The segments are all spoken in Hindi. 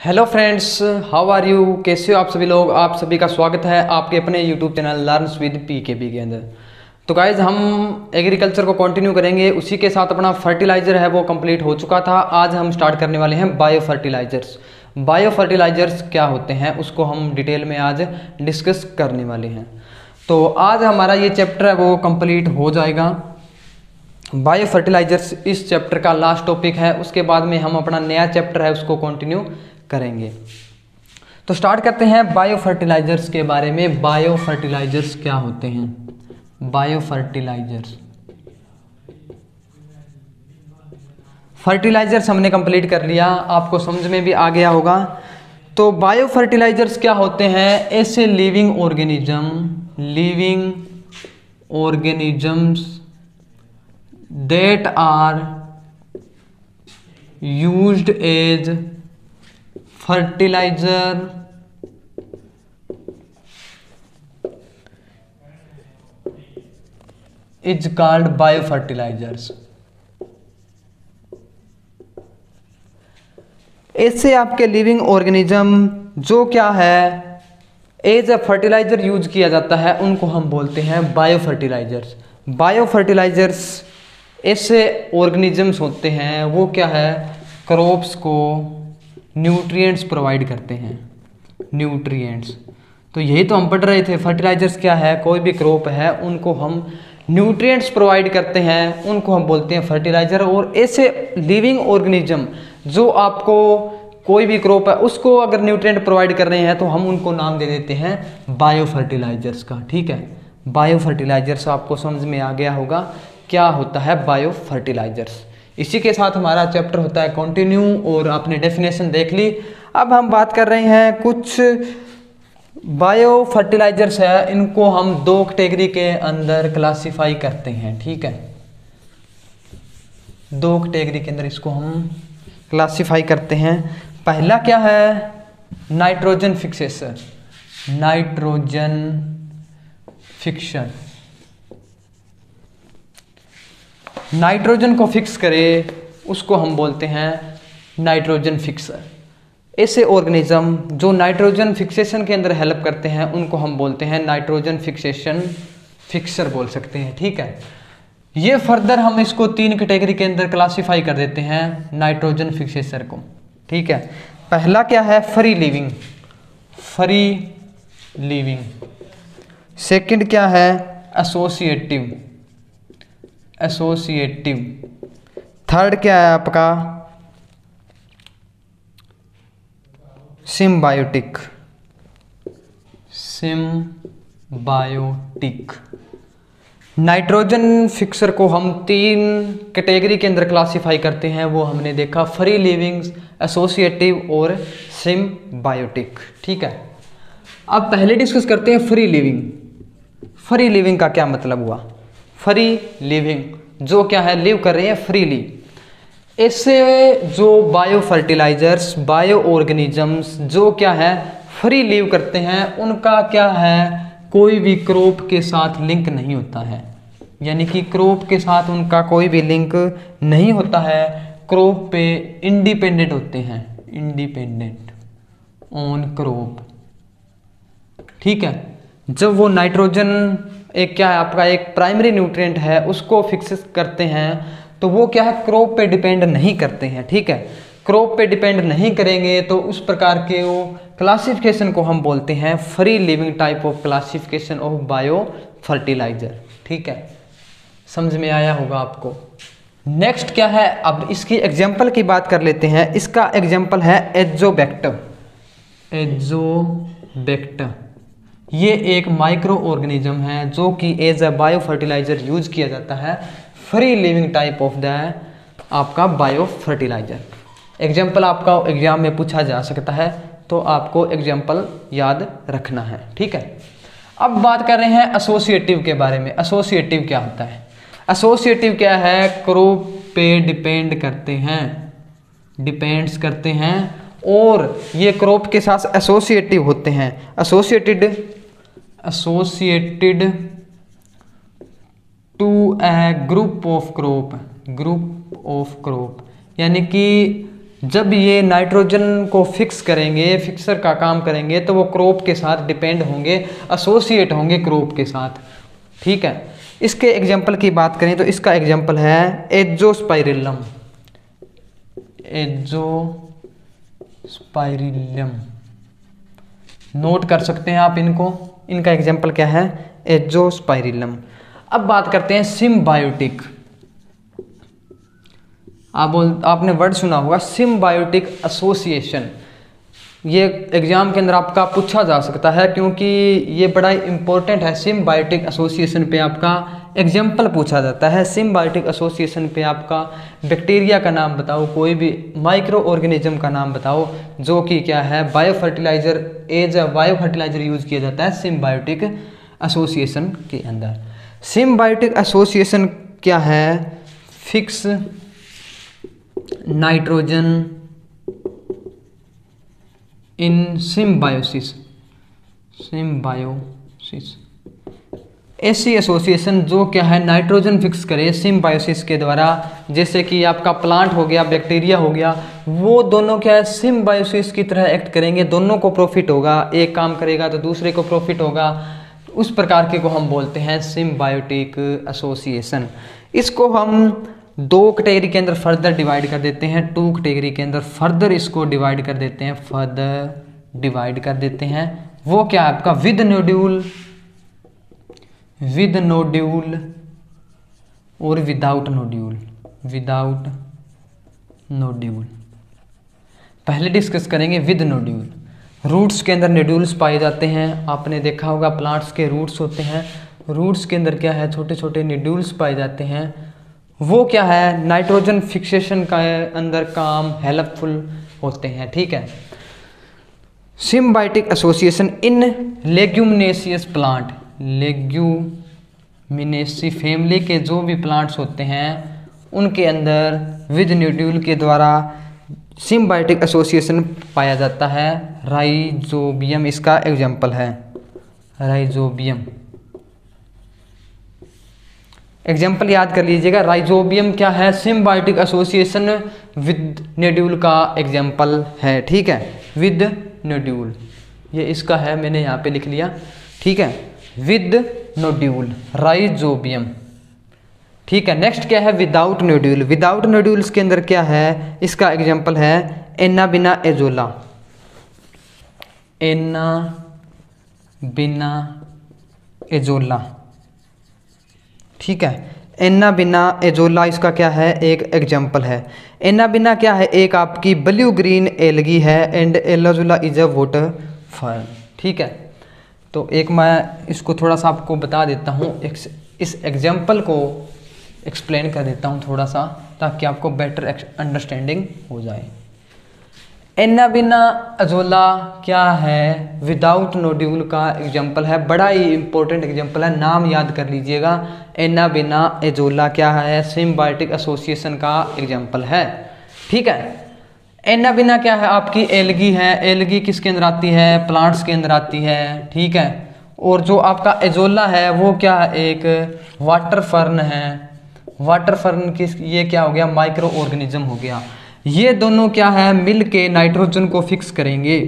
Hello friends, how are you. कैसे हो आप सभी लोग। आप सभी का स्वागत है आपके अपने YouTube channel learns with pKb के अंदर। तो गाइज हम एग्रीकल्चर को कंटिन्यू करेंगे, उसी के साथ अपना फर्टिलाइजर है वो कंप्लीट हो चुका था। आज हम स्टार्ट करने वाले हैं बायो फर्टिलाइजर्स। बायो फर्टिलाइजर्स क्या होते हैं उसको हम डिटेल में आज डिस्कस करने वाले हैं। तो आज हमारा ये चैप्टर है वो कंप्लीट हो जाएगा। बायो फर्टिलाइजर्स इस चैप्टर का लास्ट टॉपिक है, उसके बाद में हम अपना नया चैप्टर है उसको कंटिन्यू करेंगे। तो स्टार्ट करते हैं बायो फर्टिलाइजर्स के बारे में। बायो फर्टिलाइजर्स क्या होते हैं। बायो फर्टिलाइजर्स हमने कंप्लीट कर लिया, आपको समझ में भी आ गया होगा। तो बायो फर्टिलाइजर्स क्या होते हैं। ऐसे living organisms that are used as fertilizer is called biofertilizers। ऐसे आपके लिविंग ऑर्गेनिज्म जो क्या है एज अ फर्टिलाइजर यूज किया जाता है उनको हम बोलते हैं बायो फर्टिलाइजर्स। बायो फर्टिलाइजर्स ऐसे ऑर्गेनिजम्स होते हैं वो क्या है, क्रॉप्स को न्यूट्रिएंट्स प्रोवाइड करते हैं। न्यूट्रिएंट्स, तो यही तो हम पढ़ रहे थे। फर्टिलाइजर्स क्या है, कोई भी क्रॉप है उनको हम न्यूट्रिएंट्स प्रोवाइड करते हैं, उनको हम बोलते हैं फर्टिलाइजर। और ऐसे लिविंग ऑर्गेनिज्म जो आपको कोई भी क्रॉप है उसको अगर न्यूट्रिएंट प्रोवाइड कर रहे हैं तो हम उनको नाम दे देते हैं बायो फर्टिलाइजर्स का। ठीक है, बायो फर्टिलाइजर्स आपको समझ में आ गया होगा क्या होता है बायो फर्टिलाइजर्स। इसी के साथ हमारा चैप्टर होता है कंटिन्यू और आपने डेफिनेशन देख ली। अब हम बात कर रहे हैं कुछ बायो फर्टिलाइजर्स है, इनको हम दो कैटेगरी के अंदर क्लासिफाई करते हैं। ठीक है, दो कैटेगरी के अंदर इसको हम क्लासिफाई करते हैं। पहला क्या है, nitrogen fixation. Nitrogen fiction, nitrogen को फिक्स करे उसको हम बोलते हैं नाइट्रोजन फिक्सर। ऐसे ऑर्गेनिज्म जो नाइट्रोजन फिक्सेशन के अंदर हेल्प करते हैं उनको हम बोलते हैं नाइट्रोजन फिक्सेशन फिक्सर बोल सकते हैं। ठीक है, ये फर्दर हम इसको तीन कैटेगरी के अंदर क्लासिफाई कर देते हैं नाइट्रोजन फिक्सेशर को। ठीक है, पहला क्या है, फ्री लिविंग। सेकंड क्या है, एसोसिएटिव। थर्ड क्या है आपका, सिम्बायोटिक। नाइट्रोजन फिक्सर को हम तीन कैटेगरी के अंदर क्लासिफाई करते हैं, वो हमने देखा फ्री लिविंग, एसोसिएटिव और सिम्बायोटिक। ठीक है, अब पहले डिस्कस करते हैं फ्री लिविंग। फ्री लिविंग का क्या मतलब हुआ। फ्री लिविंग जो क्या है, लिव कर रहे हैं फ्रीली। ऐसे जो बायो फर्टिलाइजर्स, बायो ऑर्गेनिजम्स जो क्या है फ्री लिव करते हैं, उनका क्या है, कोई भी क्रॉप के साथ लिंक नहीं होता है। यानी कि क्रॉप के साथ उनका कोई भी लिंक नहीं होता है, क्रॉप पे इंडिपेंडेंट होते हैं, इंडिपेंडेंट ऑन क्रॉप। ठीक है, जब वो नाइट्रोजन एक क्या है आपका एक प्राइमरी न्यूट्रिएंट है उसको फिक्स करते हैं तो वो क्या है क्रॉप पे डिपेंड नहीं करते हैं। ठीक है, क्रॉप पे डिपेंड नहीं करेंगे तो उस प्रकार के वो क्लासिफिकेशन को हम बोलते हैं free living type of classification of bio fertiliser. ठीक है, समझ में आया होगा आपको। नेक्स्ट क्या है, अब इसकी एग्जाम्पल की बात कर लेते हैं। इसका एग्जाम्पल है एजोबैक्टर। ये एक माइक्रो ऑर्गेनिज्म है जो कि as a bio fertiliser use किया जाता है, free living type of the आपका बायो फर्टिलाइजर। एग्जाम्पल आपका एग्जाम में पूछा जा सकता है तो आपको एग्जाम्पल याद रखना है। ठीक है, अब बात कर रहे हैं एसोसिएटिव के बारे में। एसोसिएटिव क्या होता है, एसोसिएटिव क्या है, क्रॉप पे डिपेंड करते हैं और ये क्रॉप के साथ एसोसिएटिव होते हैं। Associated to a group of crop, यानी कि जब ये नाइट्रोजन को फिक्स करेंगे, फिक्सर का काम करेंगे, तो वो क्रॉप के साथ डिपेंड होंगे, एसोसिएट होंगे क्रॉप के साथ। ठीक है, इसके एग्जाम्पल की बात करें तो इसका एग्जाम्पल है एज़ोस्पाइरिलम। एज़ोस्पाइरिलम नोट कर सकते हैं आप इनको, इनका एग्जाम्पल क्या है, एज़ोस्पाइरिलम। अब बात करते हैं सिम्बायोटिक। आपने वर्ड सुना होगा सिम्बायोटिक एसोसिएशन। ये एग्जाम के अंदर आपका पूछा जा सकता है क्योंकि ये बड़ा इंपॉर्टेंट है। सिम्बायोटिक एसोसिएशन पे आपका एग्जाम्पल पूछा जाता है। सिम्बायोटिक एसोसिएशन पे आपका बैक्टीरिया का नाम बताओ, कोई भी माइक्रो ऑर्गेनिज्म का नाम बताओ जो कि क्या है bio fertiliser, as a bio fertiliser use किया जाता है सिम्बायोटिक एसोसिएशन के अंदर। सिम्बायोटिक एसोसिएशन क्या है, फिक्स नाइट्रोजन इन सिम्बायोसिस। ऐसी एसोसिएशन जो क्या है नाइट्रोजन फिक्स करे सिम्बायोसिस के द्वारा, जैसे कि आपका प्लांट हो गया, बैक्टीरिया हो गया, वो दोनों क्या है सिम्बायोसिस की तरह एक्ट करेंगे, दोनों को प्रॉफिट होगा, एक काम करेगा तो दूसरे को प्रॉफिट होगा, उस प्रकार के को हम बोलते हैं सिम्बायोटिक एसोसिएशन। इसको हम दो कैटेगरी के अंदर फर्दर डिवाइड कर देते हैं, टू कैटेगरी के अंदर फर्दर इसको डिवाइड कर देते हैं, फर्दर डिवाइड कर देते हैं। वो क्या है आपका विद नोड्यूल और विदाउट नोड्यूल। पहले डिस्कस करेंगे विद नोड्यूल। रूट्स के अंदर नोड्यूल्स पाए जाते हैं, आपने देखा होगा प्लांट्स के रूट्स होते हैं, रूट्स के अंदर क्या है छोटे छोटे नोड्यूल्स पाए जाते हैं। वो क्या है नाइट्रोजन फिक्सेशन का अंदर काम हेल्पफुल होते हैं। ठीक है, symbiotic association in लेग्यूमिनेसियस plant, Leguminosae family के जो भी प्लांट्स होते हैं उनके अंदर विद नोड्यूल के द्वारा सिम्बायोटिक एसोसिएशन पाया जाता है। राइजोबियम इसका एग्जाम्पल है, राइजोबियम। एग्जाम्पल याद कर लीजिएगा, राइजोबियम क्या है सिम्बायोटिक एसोसिएशन विद नोड्यूल का एग्जाम्पल है। ठीक है, विद नोड्यूल ये इसका है, मैंने यहाँ पे लिख लिया। ठीक है, विद नोड्यूल राइजोबियम। ठीक है, नेक्स्ट क्या है विदाउट नोड्यूल। विदाउट नोड्यूल्स के अंदर क्या है, इसका एग्जाम्पल है एनाबिना एजोला। Anabaena azolla. ठीक है, एनाबिना एजोला इसका क्या है एक एग्जाम्पल है। एनाबिना क्या है एक आपकी ब्लू ग्रीन एलगी है and azolla is a water fern. ठीक है, तो एक मैं इसको थोड़ा सा आपको बता देता हूँ, इस एग्जाम्पल को एक्सप्लेन कर देता हूँ थोड़ा सा ताकि आपको बेटर अंडरस्टैंडिंग हो जाए। एनाबिना एजोला क्या है विदाउट नोड्यूल का एग्जाम्पल है, बड़ा ही इंपॉर्टेंट एग्जाम्पल है, नाम याद कर लीजिएगा। एनाबिना एजोला क्या है सिम्बायोटिक एसोसिएशन का एग्जाम्पल है। ठीक है, एनाबिना क्या है आपकी एलगी है, एलगी किसके अंदर आती है प्लांट्स के अंदर आती है। ठीक है, और जो आपका एजोला है वो क्या है एक वाटर फर्न है। वाटर फर्न किस ये क्या हो गया माइक्रो ऑर्गेनिज्म हो गया। ये दोनों क्या है मिल के नाइट्रोजन को फिक्स करेंगे,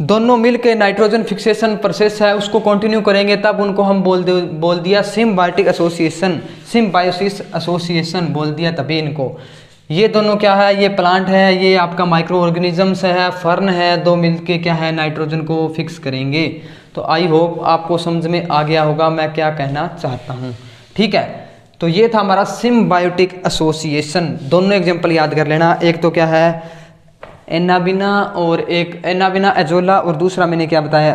दोनों मिल के नाइट्रोजन फिक्सेशन प्रोसेस है उसको कंटिन्यू करेंगे, तब उनको हम बोल दिया सिम्बायोटिक एसोसिएशन, सिम्बायोसिस एसोसिएशन बोल दिया तभी इनको। ये दोनों क्या है ये प्लांट है, ये आपका माइक्रो ऑर्गेनिजम्स है, फर्न है, दो मिलके क्या है नाइट्रोजन को फिक्स करेंगे। तो आई होप आपको समझ में आ गया होगा मैं क्या कहना चाहता हूँ। ठीक है, तो ये था हमारा सिम्बायोटिक एसोसिएशन। दोनों एग्जाम्पल याद कर लेना, एक तो क्या है एनाबिना और एक एनाबिना एजोला और दूसरा मैंने क्या बताया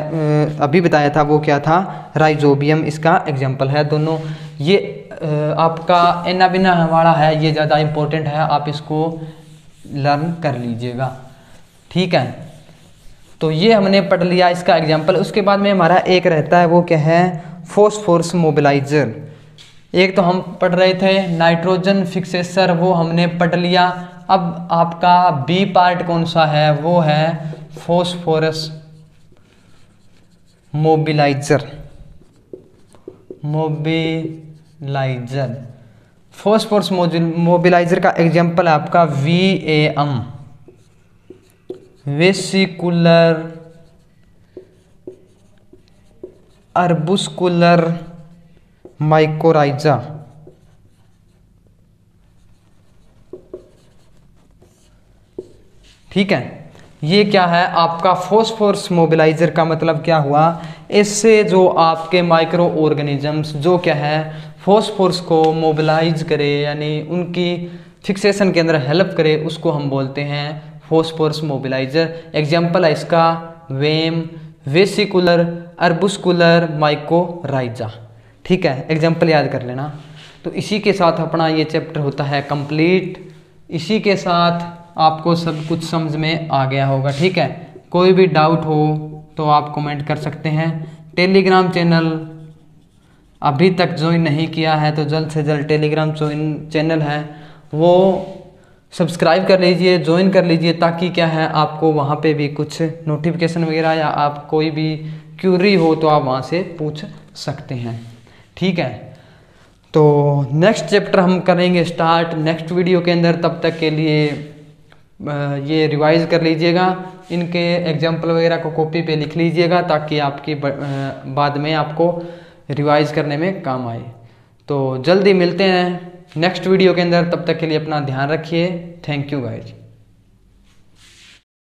अभी बताया था वो क्या था राइजोबियम, इसका एग्जाम्पल है दोनों। ये आपका एनाबिना हमारा है ये ज़्यादा इम्पोर्टेंट है, आप इसको लर्न कर लीजिएगा। ठीक है, तो ये हमने पढ़ लिया इसका एग्जाम्पल। उसके बाद में हमारा एक रहता है वो क्या है फॉस्फोरस मोबिलाइजर। एक तो हम पढ़ रहे थे नाइट्रोजन फिक्सेसर, वो हमने पढ़ लिया। अब आपका बी पार्ट कौन सा है वो है फॉस्फोरस मोबिलाइजर। फॉस्फोरस मोबिलाइजर का एग्जाम्पल है आपका VAM, वेसिकुलर अर्बुस्कुलर माइकोराइजा। ठीक है, ये क्या है आपका फॉस्फोरस मोबिलाइजर का मतलब क्या हुआ, इससे जो आपके माइक्रो ऑर्गेनिजम्स जो क्या है फॉस्फोरस को मोबिलाइज करे यानी उनकी फिक्सेशन के अंदर हेल्प करे, उसको हम बोलते हैं फॉस्फोरस मोबिलाइजर। एग्जाम्पल है इसका वेम, वेसिकुलर अर्बुस्कुलर माइकोराइजा। ठीक है, एग्जाम्पल याद कर लेना। तो इसी के साथ अपना ये चैप्टर होता है कंप्लीट। इसी के साथ आपको सब कुछ समझ में आ गया होगा। ठीक है, कोई भी डाउट हो तो आप कमेंट कर सकते हैं। टेलीग्राम चैनल अभी तक ज्वाइन नहीं किया है तो जल्द से जल्द टेलीग्राम चैनल है वो सब्सक्राइब कर लीजिए, ज्वाइन कर लीजिए, ताकि क्या है आपको वहाँ पे भी कुछ नोटिफिकेशन वगैरह या आप कोई भी क्यूरी हो तो आप वहाँ से पूछ सकते हैं। ठीक है, तो नेक्स्ट चैप्टर हम करेंगे स्टार्ट नेक्स्ट वीडियो के अंदर। तब तक के लिए ये रिवाइज कर लीजिएगा, इनके एग्जाम्पल वगैरह को कॉपी पे लिख लीजिएगा ताकि आपकी बाद में आपको रिवाइज करने में काम आए। तो जल्दी मिलते हैं नेक्स्ट वीडियो के अंदर, तब तक के लिए अपना ध्यान रखिए। Thank you guys.